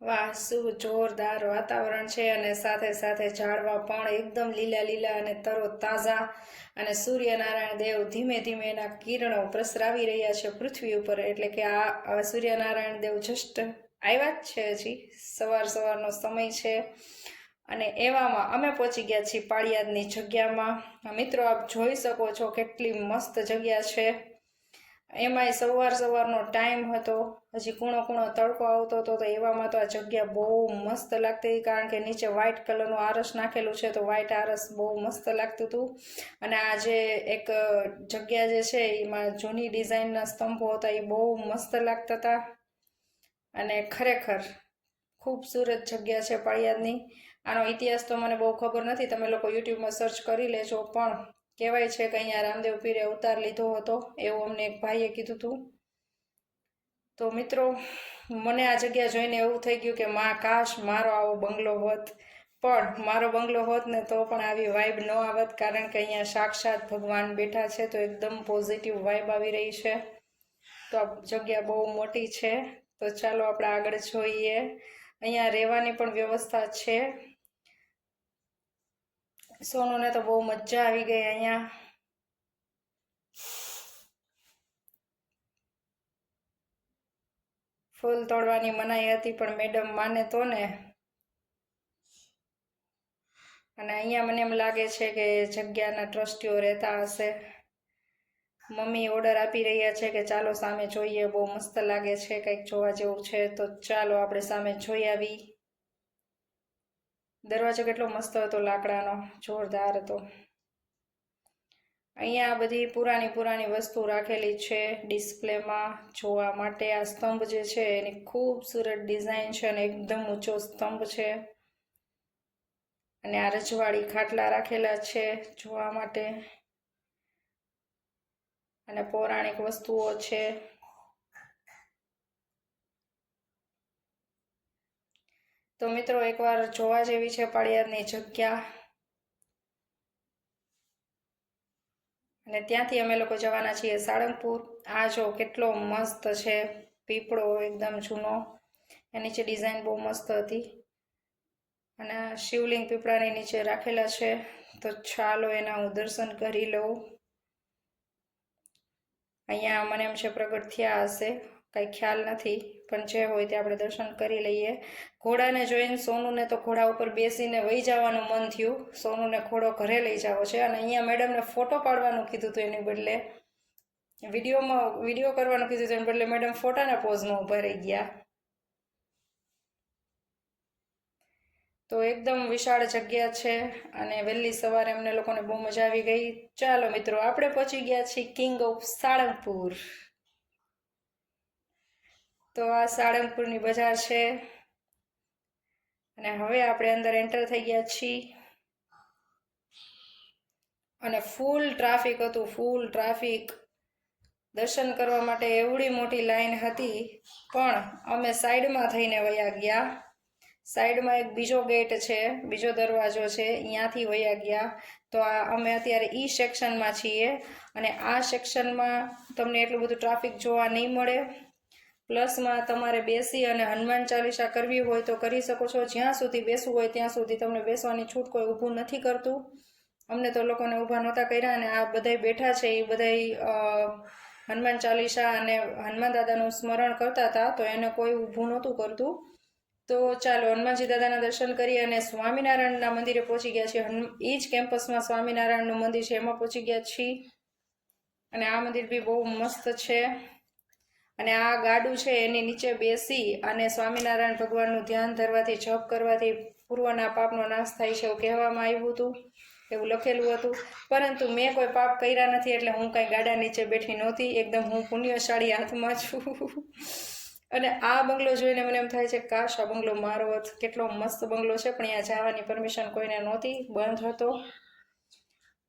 વાહ, શું જોરદાર વાતાવરણ છે અને સાથે સાથે ઝાડવા પણ એકદમ લીલા લીલા અને તરો તાજા અને સૂર્યનારાયણ દેવ ધીમે ધીમે એના કિરણો પ્રસરાવી રહ્યા છે પૃથ્વી ઉપર. એટલે કે આ સૂર્યનારાયણ દેવ જસ્ટ આવ્યા જ છે. હજી સવારનો સમય છે અને એવામાં અમે પહોંચી ગયા છીએ પાળિયાદની જગ્યામાં. મિત્રો, આપ જોઈ શકો છો કેટલી મસ્ત જગ્યા છે. એમાંય સવારનો ટાઈમ હતો, હજી કૂણો કૂણો તડકો આવતો હતો, તો એવામાં તો આ જગ્યા બહુ મસ્ત લાગતી, કારણ કે નીચે વ્હાઈટ કલરનું આરસ નાખેલું છે, તો વ્હાઈટ આરસ બહુ મસ્ત લાગતું હતું. અને આ જે એક જગ્યા જે છે એમાં જૂની ડિઝાઇનના સ્તંભો હતા, એ બહુ મસ્ત લાગતા હતા. અને ખરેખર ખૂબસૂરત જગ્યા છે પાળિયાદની. આનો ઇતિહાસ તો મને બહુ ખબર નથી, તમે લોકો યુટ્યુબમાં સર્ચ કરી લેજો. પણ કહેવાય છે કે અહીંયા રામદેવ પીરે અવતાર લીધો હતો, એવું અમને એક ભાઈએ કીધું હતું. તો મિત્રો, મને આ જગ્યા જોઈને એવું થઈ ગયું કે કાશ મારો આવો બંગલો હોત. પણ મારો બંગલો હોત ને તો પણ આવી વાઇબ ન આવત, કારણ કે અહીંયા સાક્ષાત ભગવાન બેઠા છે, તો એકદમ પોઝિટિવ વાઇબ આવી રહી છે. તો આ જગ્યા બહુ મોટી છે. તો ચાલો આપણે આગળ જોઈએ. અહીંયા રહેવાની પણ વ્યવસ્થા છે. સોનુને તો બહુ મજા આવી ગઈ અહીંયા. ફૂલ તોડવાની મનાઈ હતી, પણ મેડમ માને તો ને. અને અહીંયા મને એમ લાગે છે કે જગ્યાના ટ્રસ્ટીઓ રહેતા હશે. મમ્મી ઓર્ડર આપી રહ્યા છે કે ચાલો સામે જોઈએ, બહુ મસ્ત લાગે છે, કંઈક જોવા જેવું છે. તો ચાલો આપણે સામે જોઈ આવી. દરવાજો કેટલો મસ્ત હતો, લાકડાનો, જોરદાર હતો. અહીંયા બધી પુરાણી વસ્તુ રાખેલી છે ડિસ્પ્લેમાં જોવા માટે. આ સ્તંભ જે છે એની ખૂબસૂરત ડિઝાઇન છે અને એકદમ ઊંચો સ્તંભ છે. અને આ રજવાડી ખાટલા રાખેલા છે જોવા માટે. અને પૌરાણિક વસ્તુઓ છે. તો મિત્રો, એકવાર જોવા જેવી છે પાળિયાદની જગ્યા. અને ત્યાંથી અમે લોકો જવાના છીએ સાળંગપુર. આ જો કેટલો મસ્ત છે પીપળો, એકદમ જૂનો. એની નીચે ડિઝાઇન બહુ મસ્ત હતી. અને શિવલિંગ પીપળાની નીચે રાખેલા છે. તો ચાલો એના હું દર્શન કરી લઉં. અહીંયા મને એમ છે પ્રગટ થયા હશે, કંઈ ખ્યાલ નથી, પણ જે હોય તે આપણે દર્શન કરી લઈએ. ઘોડાને જોઈને સોનુને તો ઘોડા ઉપર બેસીને વહી જવાનું મન થયું. સોનુને ઘોડો ઘરે લઈ જવો છે. અને અહીંયા મેડમને ફોટો પાડવાનું કીધું હતું, એની બદલે વિડીયો કરવાનું કીધું હતું, એની બદલે મેડમ ફોટાના પોઝમાં ઊભા રહી ગયા. તો એકદમ વિશાળ જગ્યા છે અને વહેલી સવારે અમને લોકોને બહુ મજા આવી ગઈ. ચાલો મિત્રો, આપણે પહોંચી ગયા છીએ કિંગ ઓફ સાળંગપુર. તો આ સાળંગપુરની બજાર છે અને હવે આપણે અંદર એન્ટર થઈ ગયા છીએ. અને ફૂલ ટ્રાફિક હતું, ફૂલ ટ્રાફિક. દર્શન કરવા માટે એવડી મોટી લાઈન હતી, પણ અમે સાઈડમાં થઈને વયા ગયા. સાઈડમાં એક બીજો ગેટ છે, બીજો દરવાજો છે, અહીંયાથી વયા ગયા. તો અમે અત્યારે ઈ સેક્શનમાં છીએ. અને આ સેક્શનમાં તમને એટલું બધું ટ્રાફિક જોવા નહીં મળે. પ્લસમાં તમારે બેસી અને હનુમાન ચાલીસા કરવી હોય તો કરી શકો છો. જ્યાં સુધી બેસવું હોય ત્યાં સુધી તમને બેસવાની છૂટ, કોઈ ઊભું નથી કરતું. અમને તો લોકોને ઊભા નહોતા કર્યા. અને આ બધાય બેઠા છે એ બધાય હનુમાન ચાલીસા અને હનુમાન દાદાનું સ્મરણ કરતા હતા, તો એને કોઈ ઊભું નહોતું કરતું. તો ચાલો હનુમાનજી દાદાના દર્શન કરી અને સ્વામિનારાયણના મંદિરે પહોંચી ગયા છીએ. એ જ કેમ્પસમાં સ્વામિનારાયણનું મંદિર છે, એમાં પહોંચી ગયા છીએ. અને આ મંદિર બી બહુ મસ્ત છે. અને આ ગાડું છે એની નીચે બેસી અને સ્વામિનારાયણ ભગવાનનું ધ્યાન ધરવાથી, જપ કરવાથી પૂર્વના પાપનો નાશ થાય છે એવું કહેવામાં આવ્યું હતું, એવું લખેલું હતું. પરંતુ મેં કોઈ પાપ કર્યા નથી, એટલે હું કાંઈ ગાડા નીચે બેઠી નહોતી. એકદમ હું પુણ્યશાળી આત્મા છું. અને આ બંગલો જોઈને મને એમ થાય છે કાશ આ બંગલો મારો હોત. કેટલો મસ્ત બંગલો છે, પણ અહીંયા જવાની પરમિશન કોઈને નહોતી, બંધ હતો.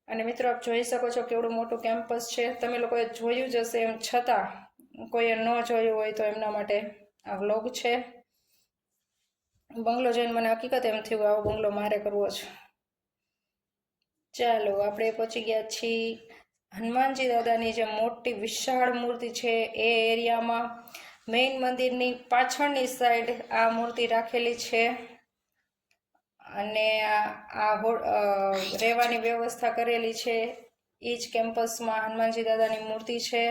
અને મિત્રો, આપ જોઈ શકો છો કેવડું મોટું કેમ્પસ છે. તમે લોકોએ જોયું જ હશે, એમ છતાં કોઈએ ન જોયું હોય તો એમના માટે આ વ્લોગ છે. બંગલો જોઈને મને હકીકત એમ થયું આવો બંગલો મારે કરવો છે. ચાલો, આપણે પહોંચી ગયા છીએ હનુમાનજી દાદાની જે મોટી વિશાળ મૂર્તિ છે એ એરિયામાં. મેઇન મંદિરની પાછળની સાઈડ આ મૂર્તિ રાખેલી છે અને આ રહેવાની વ્યવસ્થા કરેલી છે. એ જ કેમ્પસમાં હનુમાનજી દાદાની મૂર્તિ છે.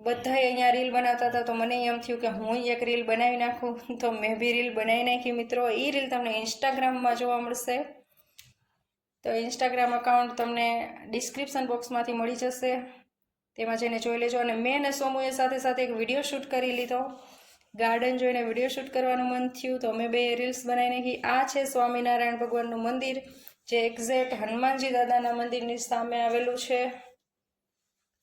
બધાએ અહીંયા રીલ બનાવતા હતા તો મને એમ થયું કે હું એક રીલ બનાવી નાખું, તો મેં બી રીલ બનાવી નાખી મિત્રો. એ રીલ તમને ઇન્સ્ટાગ્રામમાં જોવા મળશે, તો ઇન્સ્ટાગ્રામ અકાઉન્ટ તમને ડિસ્ક્રિપ્શન બોક્સમાંથી મળી જશે, તેમાં જઈને જોઈ લેજો. અને મેં અને સોમુએ સાથે સાથે એક વિડીયો શૂટ કરી લીધો. ગાર્ડન જોઈને વિડીયો શૂટ કરવાનું મન થયું તો અમે બે રીલ્સ બનાવી નાખી. આ છે સ્વામિનારાયણ ભગવાનનું મંદિર, જે એક્ઝેક્ટ હનુમાનજી દાદાના મંદિરની સામે આવેલું છે.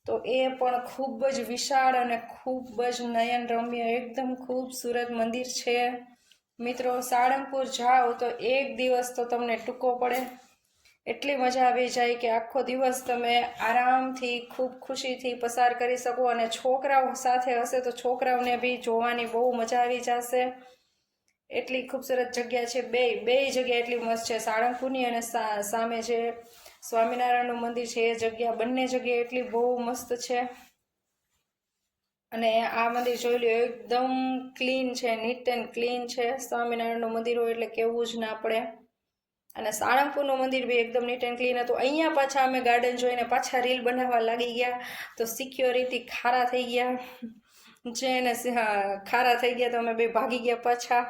તો એ પણ ખૂબ જ વિશાળ અને ખૂબ જ નયનરમ્ય એકદમ ખૂબસૂરત મંદિર છે મિત્રો. સાળંગપુર જાઓ તો એક દિવસ તો તમને ટૂંકો પડે, એટલી મજા આવી જાય કે આખો દિવસ તમે આરામથી ખૂબ ખુશીથી પસાર કરી શકો. અને છોકરાઓ સાથે હશે તો છોકરાઓને બી જોવાની બહુ મજા આવી જશે. એટલી ખૂબસૂરત જગ્યા છે. બે જગ્યા એટલી મસ્ત છે, સાળંગપુરની અને સામે જે સ્વામિનારાયણનું મંદિર છે એ જગ્યા, બંને જગ્યા એટલી બહુ મસ્ત છે. અને આ મંદિર જોઈ લો, એકદમ ક્લીન છે, નીટ એન્ડ ક્લીન છે. સ્વામિનારાયણનું મંદિર હોય એટલે કેવું જ ના પડે. અને સાળંગપુરનું મંદિર બી એકદમ નીટ એન્ડ ક્લીન હતું. અહીંયા પાછા અમે ગાર્ડન જોઈને પાછા રીલ બનાવવા લાગી ગયા, તો સિક્યોરિટી ખારા થઈ ગયા, જેને ખારા થઈ ગયા તો અમે બે ભાગી ગયા પાછા.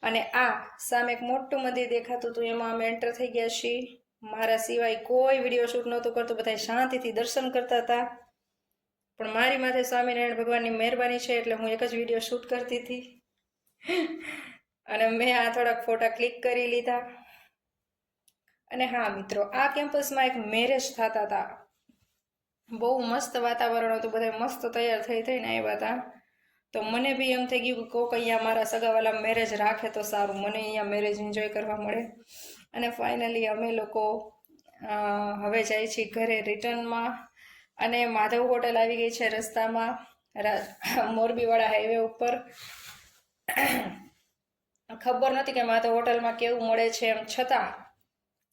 અને આ સામે એક મોટું મંદિર દેખાતું હતું, એમાં અમે એન્ટર થઈ ગયા છીએ. મારા સિવાય કોઈ વિડીયો શૂટ નહોતું કરતું, બધા શાંતિથી દર્શન કરતા હતા. પણ મારી માથે સ્વામિનારાયણ ભગવાનની મહેરબાની છે એટલે હું એક જ વિડીયો શૂટ કરતી હતી. અને મેં આ થોડાક ફોટા ક્લિક કરી લીધા. અને હા મિત્રો, આ કેમ્પસમાં એક મેરેજ થતા હતા. બહુ મસ્ત વાતાવરણ હતું, બધા મસ્ત તૈયાર થઈને આવ્યા હતા. તો મને બી એમ થઈ ગયું કે કોક અહીંયા મારા સગાવાલા મેરેજ રાખે તો સારું, મને અહીંયા મેરેજ એન્જોય કરવા મળે. અને ફાઇનલી અમે લોકો હવે જાય છીએ ઘરે રિટર્નમાં. અને માધવ હોટલ આવી ગઈ છે રસ્તામાં, મોરબીવાળા હાઈવે ઉપર. ખબર નથી કે માધવ હોટલમાં કેવું મળે છે, એમ છતાં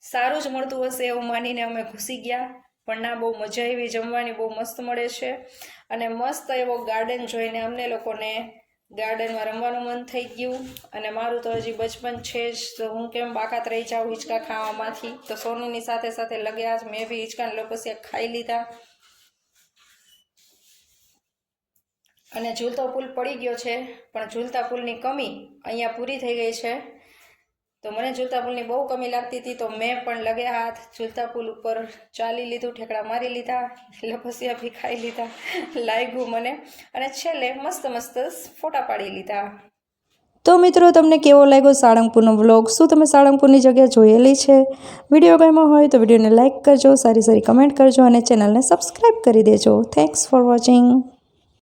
સારું જ મળતું હશે એવું માનીને અમે ઘૂસી ગયા. પણ ના, બહુ મજા આવી, જમવાની બહુ મસ્ત મળે છે. અને મસ્ત એવો ગાર્ડન જોઈને અમને લોકોને ગાર્ડનમાં રમવાનું મન થઈ ગયું. અને મારું તો હજી બચપન છે જ, તો હું કેમ બાકાત રહી જાઉં હિંચકા ખાવામાંથી. તો સોનુની સાથે સાથે લગ્યા જ મેં બી હિંચકાને લપસ્યા ખાઈ લીધા. અને ઝૂલતો પુલ પડી ગયો છે, પણ ઝૂલતા પુલની કમી અહીંયા પૂરી થઈ ગઈ છે. તો મને ઝૂલતા પુલની બહુ કમી લાગતી હતી, તો મેં પણ લગ્યા હાથ ઝૂલતા પુલ ઉપર ચાલી લીધું, ઠેકડા મારી લીધા, લપસિયા બી ખાઈ લીધા, લાગ્યું મને. અને છેલ્લે મસ્ત મસ્ત ફોટા પાડી લીધા. તો મિત્રો, તમને કેવો લાગ્યો સાળંગપુરનો વ્લોગ? શું તમે સાળંગપુરની જગ્યા જોયેલી છે? વિડીયો ગમ્યો હોય તો વિડીયોને લાઇક કરજો, સારી કમેન્ટ કરજો અને ચેનલને સબસ્ક્રાઈબ કરી દેજો. Thanks for watching.